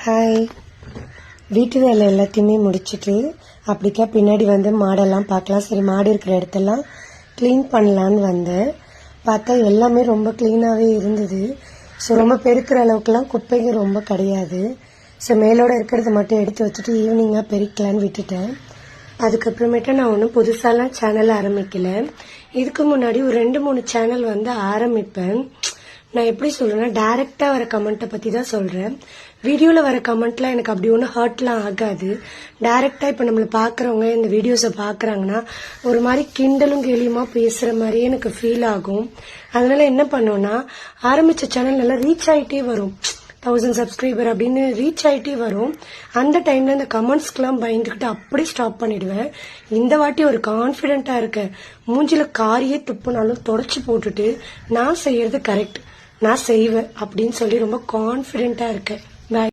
Hi. வீட்டு வேலை எல்லாத்தையுமே முடிச்சுட்டு அப்படிக்கா பின்னாடி வந்து மாடெல்லாம் பார்க்கலாம். சரி, மாடு இருக்கிற இடத்தெல்லாம் க்ளீன் பண்ணலான்னு வந்தேன். பார்த்தா எல்லாமே ரொம்ப க்ளீனாகவே இருந்தது. ஸோ ரொம்ப பெருக்கிற அளவுக்குலாம் குப்பைங்க ரொம்ப கிடையாது. ஸோ மேலோட இருக்கிறத மட்டும் எடுத்து வச்சுட்டு ஈவினிங்காக பெருக்கலான்னு விட்டுட்டேன். அதுக்கப்புறமேட்டு நான் ஒன்றும் புதுசாலாம் சேனல் ஆரம்பிக்கல. இதுக்கு முன்னாடி ஒரு 2-3 சேனல் வந்து ஆரம்பிப்பேன். நான் எப்படி சொல்றேன்னா, டைரக்டா வர கமெண்ட்டை பத்தி தான் சொல்றேன். வீடியோல வர கமெண்ட்லாம் எனக்கு அப்படி ஒன்றும் ஹர்ட்லாம் ஆகாது. டைரக்டா இப்ப நம்மள பாக்குறவங்க இந்த வீடியோஸை பாக்குறாங்கன்னா ஒரு மாதிரி கிண்டலும் கேலியுமா பேசுற மாதிரியே எனக்கு ஃபீல் ஆகும். அதனால என்ன பண்ணுவேன்னா, ஆரம்பிச்ச சேனல் நல்லா ரீச் ஆயிட்டே வரும். 1000 சப்ஸ்கிரைபர் அப்படின்னு ரீச் ஆயிட்டே வரும். அந்த டைம்ல இந்த கமெண்ட்ஸ்க்கெல்லாம் பயந்துக்கிட்டு அப்படி ஸ்டாப் பண்ணிடுவேன். இந்த வாட்டி ஒரு கான்பிடென்டா இருக்க, மூஞ்சில காரியே துப்புனாலும் தொடச்சு போட்டுட்டு நான் செய்யறது கரெக்ட், நான் செய்வேன் அப்படின்னு சொல்லி ரொம்ப கான்பிடென்டா இருக்கேன்.